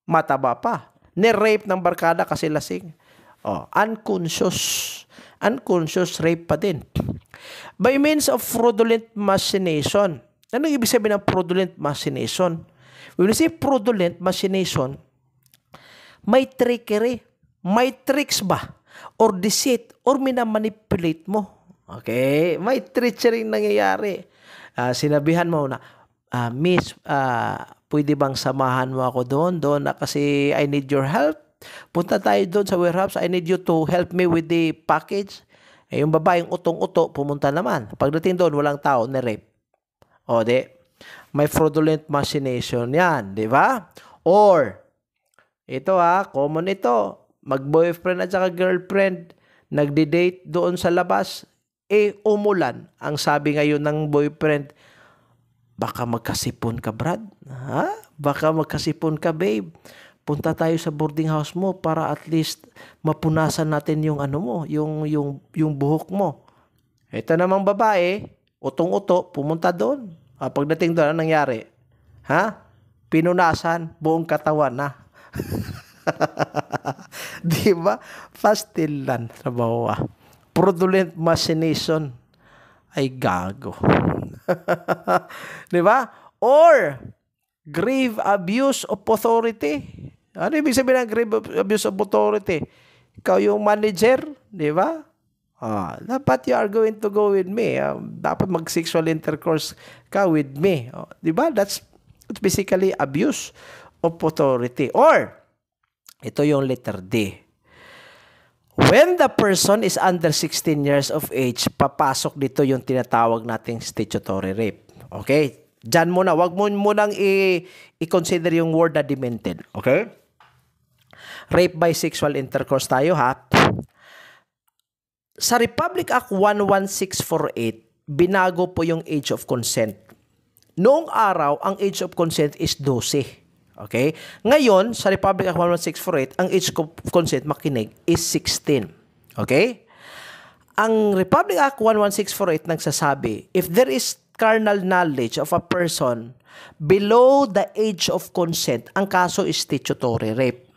Speaker 1: Mataba pa. Ni-rape ng barkada kasi lasing. Unconscious. Unconscious rape pa din. By means of fraudulent machination. Ano ibig sabihin ng fraudulent machination? When we say fraudulent machination, may trickery. May tricks ba? Or deceit. Or minamanipulate mo. Okay? May treachery nangyayari. Sinabihan mo na, Miss, pwede bang samahan mo ako doon na kasi I need your help. Punta tayo doon sa warehouse. I need you to help me with the package. Yung babaeng utong-uto, pumunta naman. Pagdating doon, walang tao, na-rape. May fraudulent machination yan, di ba? Or, ito common ito. Mag-boyfriend at saka girlfriend, nagdi-date doon sa labas, umulan. Ang sabi ngayon ng boyfriend, baka magkasipon ka, Brad. Baka magkasipon ka, babe. Punta tayo sa boarding house mo para at least mapunasan natin yung yung buhok mo. Ito namang babae, utong-uto, pumunta doon. Pagdating doon, anong nangyari? Pinunasan, buong katawan na. Di ba? Pastilan sa bawah. Fraudulent machination. Ay gago. Di ba? Or, grave abuse of authority. Ano ibig sabihin ng grave abuse of authority? Ikaw yung manager, di ba? Dapat you are going to go with me. Dapat mag-sexual intercourse ka with me. Di ba? That's basically abuse of authority. Or, ito yung letter D. When the person is under 16 years of age, papasok dito yung tinatawag nating statutory rape. Okay? Diyan muna. Wag mo munang i-consider yung word na demented. Okay? Rape by sexual intercourse tayo, Sa Republic Act 11648, binago po yung age of consent. Noong araw, ang age of consent is 12. Okay? Ngayon, sa Republic Act 11648, ang age of consent, makinig, is 16. Okay? Ang Republic Act 11648 nagsasabi, if there is carnal knowledge of a person below the age of consent, ang kaso is statutory rape.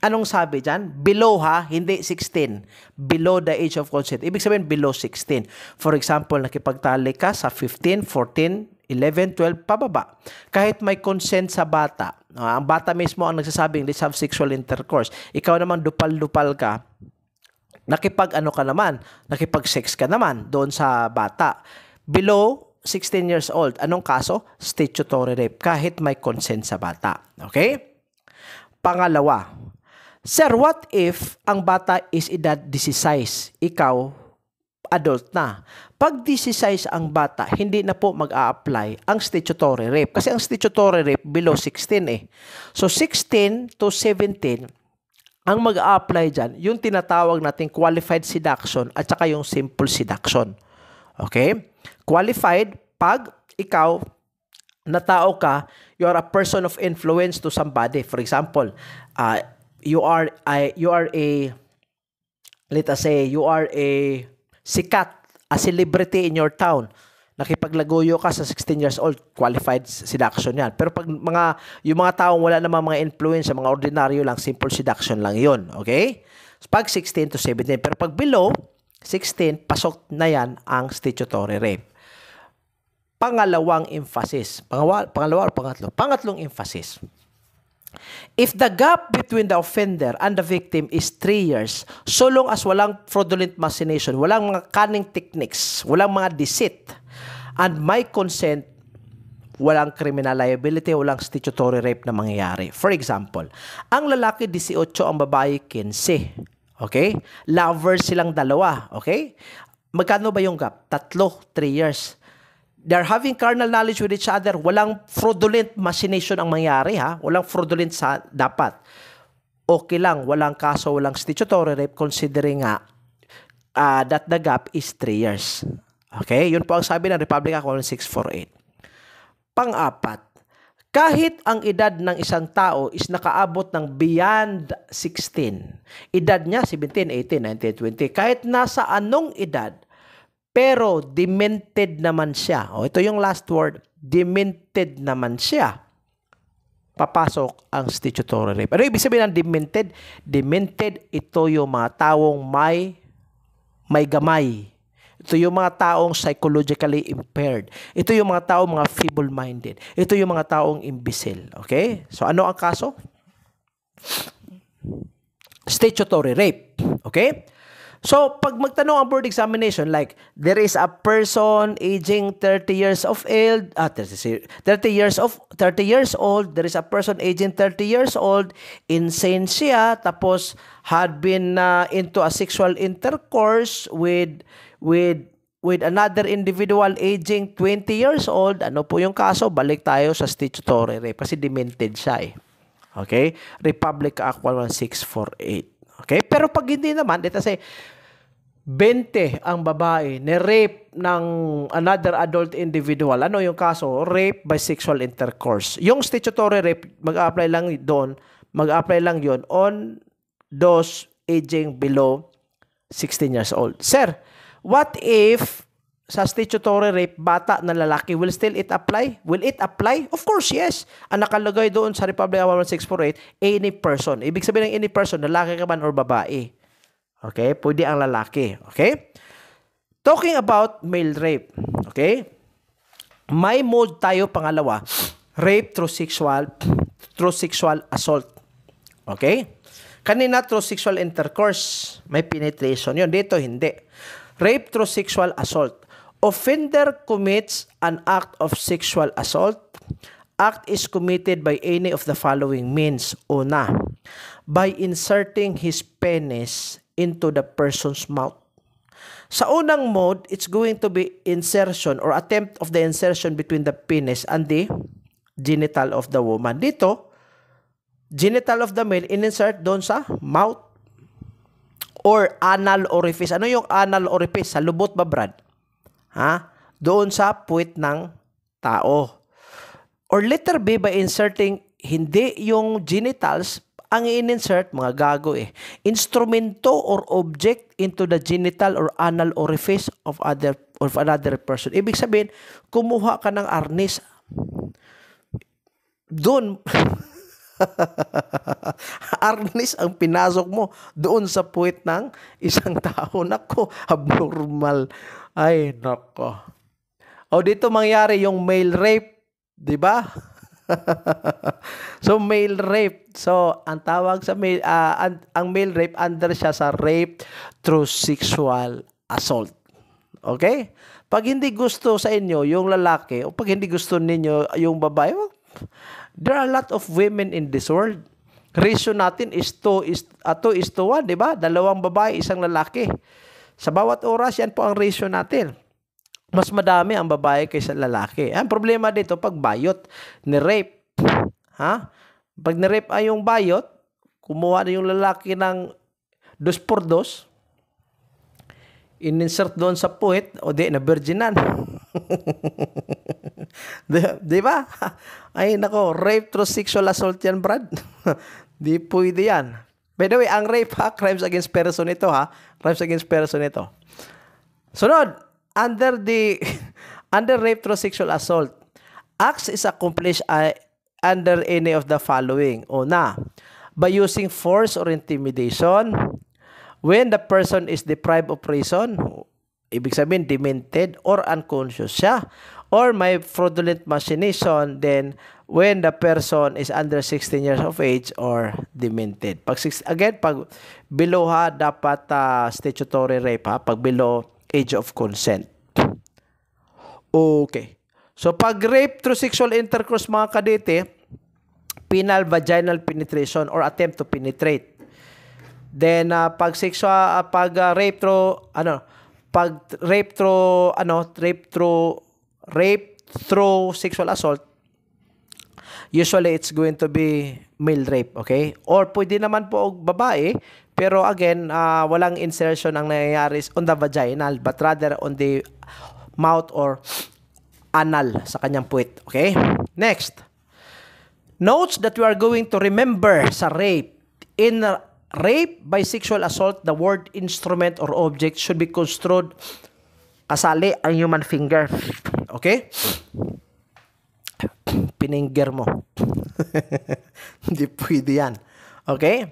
Speaker 1: Anong sabi dyan? Below hindi 16. Below the age of consent. Ibig sabihin, below 16. For example, nakipagtali ka sa 15, 14 11, 12, pababa. Kahit may consent sa bata. Ang bata mismo ang nagsasabing, let's have sexual intercourse. Ikaw naman dupal-dupal ka. Nakipag-sex ka naman doon sa bata. Below 16 years old. Anong kaso? Statutory rape. Kahit may consent sa bata. Okay? Pangalawa, sir, what if ang bata is edad 16? Ikaw, adult na. Pag 16 ang bata, hindi na po mag-a-apply ang statutory rape. Kasi ang statutory rape below 16 eh. So 16 to 17, ang mag-a-apply dyan, yung tinatawag nating qualified seduction at saka yung simple seduction. Okay? Qualified, pag ikaw na tao ka, you are a person of influence to somebody. For example, you are sikat, a celebrity in your town. Nakipaglagoyo ka sa 16 years old, qualified seduction yan. Pero pag yung mga taong wala namang mga influence, mga ordinaryo lang, simple seduction lang yun. Okay? So, pag 16 to 17. Pero pag below 16, pasok na yan ang statutory rape. Pangalawang emphasis. Pangalawa o pangatlo? Pangatlong emphasis. If the gap between the offender and the victim is 3 years, so long as walang fraudulent machination, walang mga cunning techniques, walang mga deceit, and my consent, walang criminal liability, walang statutory rape na mangyayari. For example, ang lalaki 18, ang babae 15. Okay? Lovers silang dalawa. Okay? Magkano ba yung gap? 3 years. They're having carnal knowledge with each other. Walang fraudulent machination ang mangyari, ha? Walang fraudulent sa dapat. Okay lang, walang kaso, walang statutory rape considering nga that the gap is 3 years. Okay? Yun po ang sabi ng Republic Act 1648. Pang-apat, kahit ang edad ng isang tao is nakaabot ng beyond 16, edad niya 17, 18, 19, 20, kahit nasa anong edad, pero demented naman siya. O, ito yung last word. Demented naman siya. Papasok ang statutory rape. Ano ibig sabihin ng demented? Demented, ito yung mga taong may gamay. Ito yung mga taong psychologically impaired. Ito yung mga taong mga feeble-minded. Ito yung mga taong imbecile. Okay? So, ano ang kaso? Statutory rape. Okay? So, pag magtanong ang board examination, like, there is a person aging 30 years of age, 30 years old, there is a person aging 30 years old, insane siya, tapos had been into a sexual intercourse with another individual aging 20 years old, ano po yung kaso? Balik tayo sa statutory rape kasi demented siya eh. Okay? Republic Act 1648. Okay? Pero pag hindi naman, dito say, 20 ang babae ni-rape ng another adult individual. Ano yung kaso? Rape by sexual intercourse. Yung statutory rape, mag-apply lang doon, mag-apply lang yon on those aging below 16 years old. Sir, what if sa statutory rape, bata na lalaki, will still it apply? Will it apply? Of course, yes. Ang nakalagay doon sa Republic Act 1648, any person. Ibig sabihin ng any person, lalaki ka man or babae. Okay? Pwede ang lalaki. Okay? Talking about male rape. Okay? May mode tayo, pangalawa. Rape through sexual assault. Okay? Kanina through sexual intercourse, may penetration. Yun, dito hindi. Rape through sexual assault. Offender commits an act of sexual assault. Act is committed by any of the following means. Una, by inserting his penis into the person's mouth. Sa unang mode, it's going to be insertion or attempt of the insertion between the penis and the genital of the woman. Dito, genital of the male, in-insert doon sa mouth or anal orifice. Ano yung anal orifice? Sa lubot ba, Brad? Ha? Doon sa puwit ng tao. Or letter B, by inserting hindi yung genitals, ang in-insert, mga gago eh, instrumento or object into the genital or anal orifice of another person. Ibig sabihin, kumuha ka ng arnis. Doon, arnis ang pinasok mo doon sa puwit ng isang tao. Nako, abnormal. Ay, nako. O dito mangyari yung male rape, 'di ba? So male rape. So ang tawag sa male ang male rape under siya sa rape through sexual assault. Okay? Pag hindi gusto sa inyo yung lalaki o pag hindi gusto ninyo yung babae, there are a lot of women in this world. Ratio natin is 2 is 1, 'di ba? 2 babae, 1 lalaki. Sa bawat oras yan po ang ratio natin. Mas madami ang babae kaysa lalaki. Ang problema dito pag bayot, ni rape. Ha? Pag ni rape ay yung bayot, kumuha na yung lalaki ng 2x2, in-insert doon sa puwet, o di, na virginan. Di ba? Ay, nako, rape through sexual assault yan, Brad. Di pwede yan. By the way, ang rape, crimes against person ito, crimes against person ito. Sunod, under rape through sexual assault, acts is accomplished under any of the following. Una, by using force or intimidation. When the person is deprived of reason, ibig sabihin demented or unconscious siya, or may fraudulent machination, then when the person is under 16 years of age or demented. Pag below dapat statutory rape pag below age of consent. Okay. So pag rape through sexual intercourse mga kadete, penal vaginal penetration or attempt to penetrate. Then pag rape through sexual assault, usually it's going to be male rape, okay? Or pwede naman po babae, pero again, walang insertion ang nangyayari on the vaginal, but rather on the mouth or anal sa kanyang puwet, okay? Next, notes that we are going to remember sa rape. In rape by sexual assault, the word instrument or object should be construed kasali ang human finger. Okay? Pininger mo. Hindi pwede yan. Okay?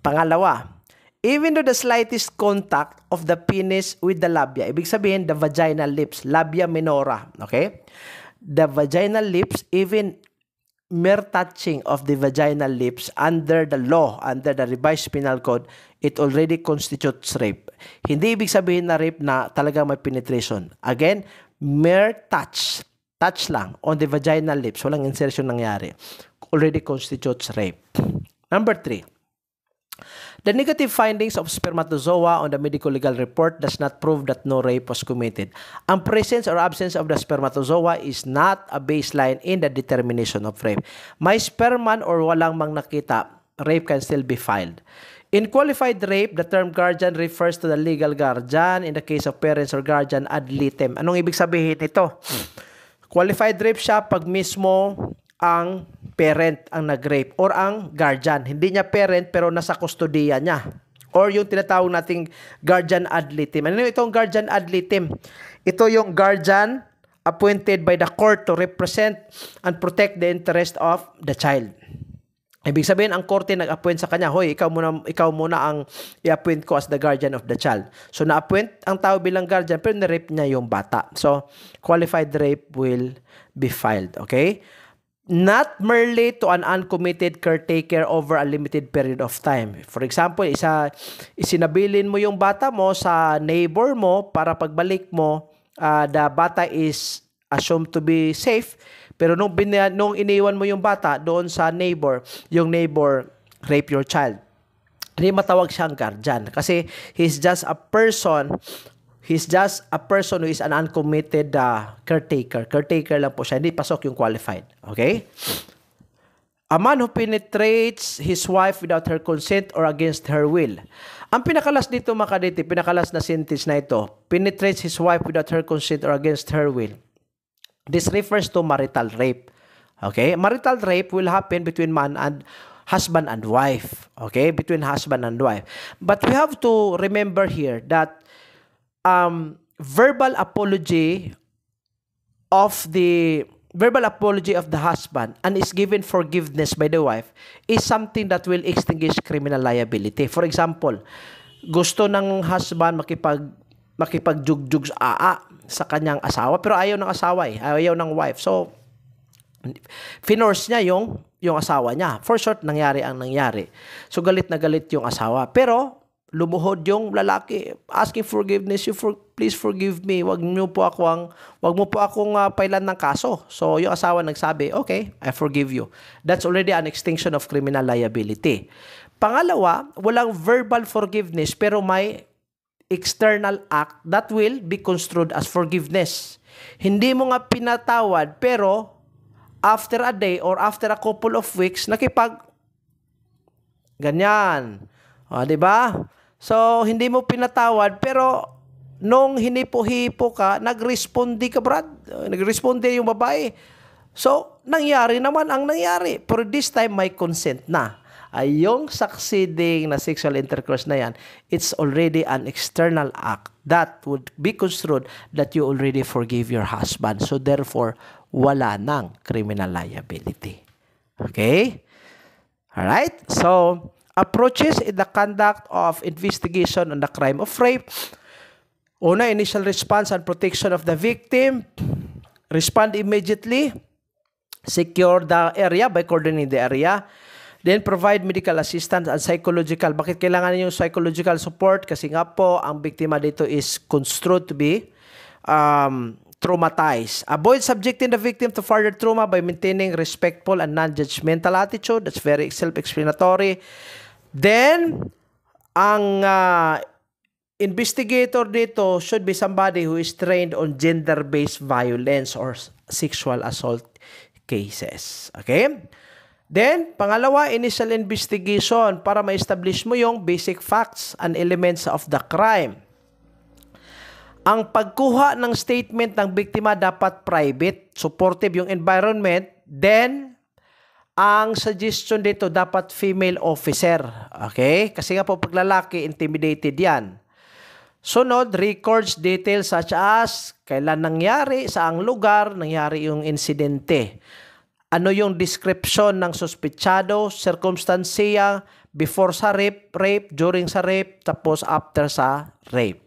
Speaker 1: Pangalawa, even though the slightest contact of the penis with the labia, ibig sabihin the vaginal lips, labia minora. Okay? The vaginal lips, even mere touching of the vaginal lips under the law, under the revised penal code, it already constitutes rape. Hindi ibig sabihin na rape na talaga may penetration. Again, mere touch lang on the vaginal lips, walang insertion nangyari, already constitutes rape. Number 3. The negative findings of spermatozoa on the medical legal report does not prove that no rape was committed. Ang presence or absence of the spermatozoa is not a baseline in the determination of rape. May sperm man or walang mang nakita, rape can still be filed. In qualified rape, the term guardian refers to the legal guardian. In the case of parents or guardian ad litem. Anong ibig sabihin ito? Qualified rape siya pag mismo ang parent ang nag-rape or ang guardian. Hindi niya parent pero nasa kustodiya niya. Or yung tinatawag nating guardian ad litem. Ano itong guardian ad litem? Ito yung guardian appointed by the court to represent and protect the interest of the child. Ibig sabihin, ang korte nag-appoint sa kanya, hoy, ikaw muna ang i-appoint ko as the guardian of the child. So, na-appoint ang tao bilang guardian, pero na-rape niya yung bata. So, qualified rape will be filed, okay? Not merely to an uncommitted caretaker over a limited period of time. For example, isinabilin mo yung bata mo sa neighbor mo para pagbalik mo, the bata is assumed to be safe. Pero nung iniwan mo yung bata doon sa neighbor, yung neighbor rape your child, hindi matawag siyang guardian. Kasi he's just a person who is an uncommitted caretaker. Caretaker lang po siya. Hindi pasok yung qualified. Okay? A man who penetrates his wife without her consent or against her will. Ang pinakalas dito, makaditi, pinakalas na sentence na ito, penetrates his wife without her consent or against her will. This refers to marital rape. Okay? Marital rape will happen between husband and wife. Okay? Between husband and wife. But we have to remember here that verbal apology of the husband and is given forgiveness by the wife is something that will extinguish criminal liability. For example, gusto ng husband makipagjug sa sa kanyang asawa, pero ayaw ng asawa ayaw ng wife. So, finorce niya yung asawa niya. For short, nangyari ang nangyari. So, galit na galit yung asawa. Pero, lumuhod yung lalaki, asking forgiveness, please forgive me. Wag mo po akong pailan ng kaso. So, yung asawa nagsabi, okay, I forgive you. That's already an extinction of criminal liability. Pangalawa, walang verbal forgiveness, pero may external act that will be construed as forgiveness. Hindi mo nga pinatawad, pero after a day or after a couple of weeks, ganyan. Di ba? So, hindi mo pinatawad, pero nung hinipo-hipo ka, nagresponde ka, Brad. Nagresponde yung babae. So, nangyari naman ang nangyari. Pero this time, may consent na. Yung succeeding na sexual intercourse na yan, it's already an external act that would be construed that you already forgive your husband. So, therefore, wala nang criminal liability. Okay? Alright? So, approaches in the conduct of investigation on the crime of rape. Una, initial response and protection of the victim. Respond immediately. Secure the area by coordinating the area. Then, provide medical assistance and psychological. Bakit kailangan yung psychological support? Kasi nga po, ang biktima dito is construed to be traumatized. Avoid subjecting the victim to further trauma by maintaining respectful and non-judgmental attitude. That's very self-explanatory. Then, ang investigator dito should be somebody who is trained on gender-based violence or sexual assault cases. Okay? Then, pangalawa, initial investigation para ma-establish mo yung basic facts and elements of the crime. Ang pagkuha ng statement ng biktima dapat private, supportive yung environment, then, ang suggestion dito dapat female officer. Okay? Kasi nga po, pag lalaki, intimidated yan. Sunod, records details such as kailan nangyari, saang lugar, nangyari yung insidente. Ano yung description ng suspechado, circumstansya, before sa rape, during sa rape, tapos after sa rape.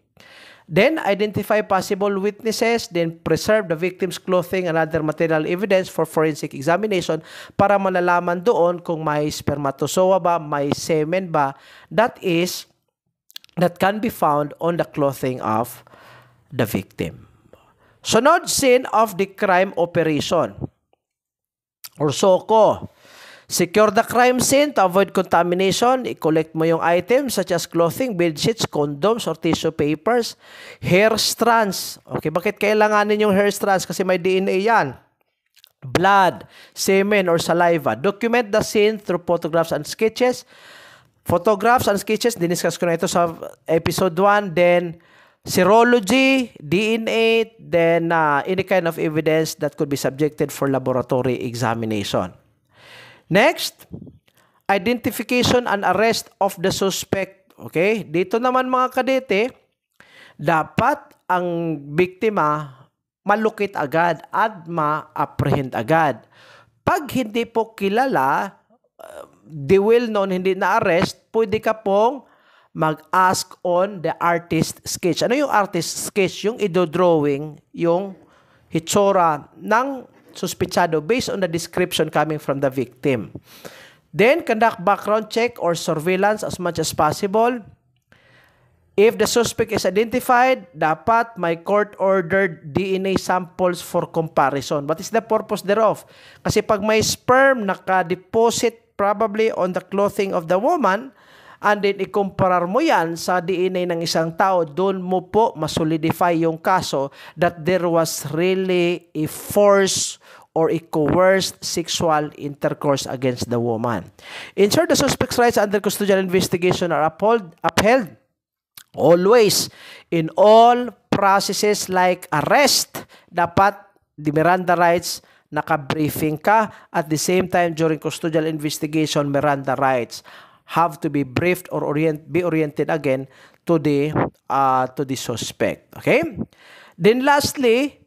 Speaker 1: Then, identify possible witnesses, then preserve the victim's clothing and other material evidence for forensic examination para malalaman doon kung may spermatozoa ba, may semen ba, that can be found on the clothing of the victim. Sunod, scene of the crime operation or SOCO. Secure the crime scene to avoid contamination. I-collect mo yung items such as clothing, bedsheets, condoms, or tissue papers. Hair strands. Okay, bakit kailanganin yung hair strands? Kasi may DNA yan. Blood, semen, or saliva. Document the scene through photographs and sketches. Photographs and sketches, diniscuss ko na ito sa episode 1. Then, serology, DNA, then any kind of evidence that could be subjected for laboratory examination. Next, identification and arrest of the suspect. Okay? Dito naman mga kadete, dapat ang biktima malukit agad at ma-apprehend agad. Pag hindi po kilala, the will known, hindi na-arrest, pwede ka pong mag-ask on the artist sketch. Ano yung artist sketch? Yung idodrawing, yung hitsura ng suspechado based on the description coming from the victim. Then, conduct background check or surveillance as much as possible. If the suspect is identified, dapat may court-ordered DNA samples for comparison. What is the purpose thereof? Kasi pag may sperm naka-deposit probably on the clothing of the woman, and then ikumparar mo yan sa DNA ng isang tao, doon mo po masolidify yung kaso that there was really a force or a coerced sexual intercourse against the woman. Ensure the suspect's rights under custodial investigation are upheld always in all processes like arrest. Dapat the Miranda rights, naka-briefing ka. At the same time, during custodial investigation, Miranda rights have to be briefed or be oriented again to the suspect. Okay? Then lastly,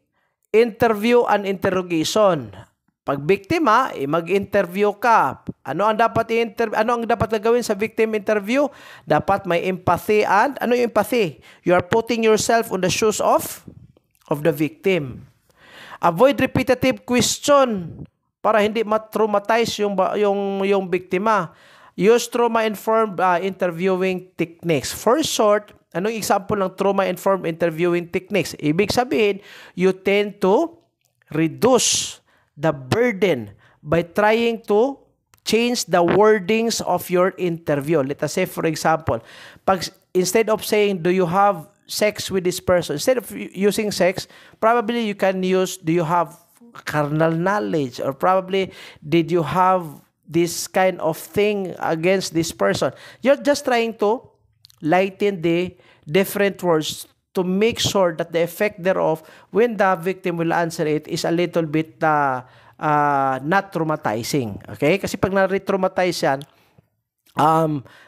Speaker 1: interview and interrogation. Pag biktima, mag-interview ka. Ano ang dapat gawin sa victim interview? Dapat may empathy and ano yung empathy? You are putting yourself on the shoes of of the victim. Avoid repetitive question para hindi ma-traumatize yung biktima. Use trauma-informed interviewing techniques. For short, anong example ng trauma-informed interviewing techniques? Ibig sabihin, you tend to reduce the burden by trying to change the wordings of your interview. Let us say, for example, instead of saying, do you have sex with this person, instead of using sex, probably you can use, do you have carnal knowledge, or probably did you have this kind of thing against this person. You're just trying to lighten the different words to make sure that the effect thereof when the victim will answer it is a little bit not traumatizing. Okay? Kasi pag na-retraumatize yan,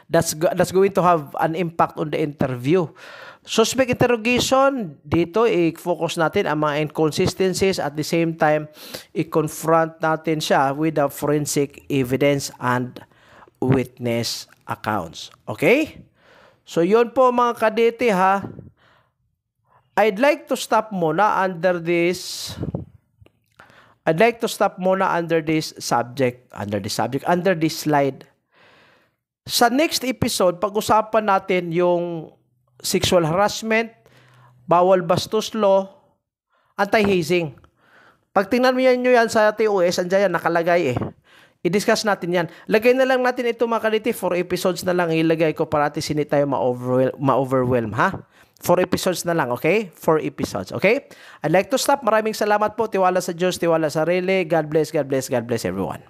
Speaker 1: that's going to have an impact on the interview. Suspect interrogation, dito i-focus natin ang mga inconsistencies, at the same time i-confront natin siya with the forensic evidence and witness accounts. Okay? So yun po mga kadete ha. I'd like to stop muna under this slide. Sa next episode, pag-usapan natin yung sexual harassment, bawal bastos law, anti-hazing. Pag tingnan mo nyo yan sa TOS, andyan yan, nakalagay eh. I-discuss natin yan. Lagay na lang natin ito mga kadete, 4 episodes na lang ilagay ko para atin hindi tayo ma-overwhelm, ha? 4 episodes na lang, okay? 4 episodes, okay? I'd like to stop. Maraming salamat po. Tiwala sa Diyos, tiwala sa sarili. God bless, God bless, God bless everyone.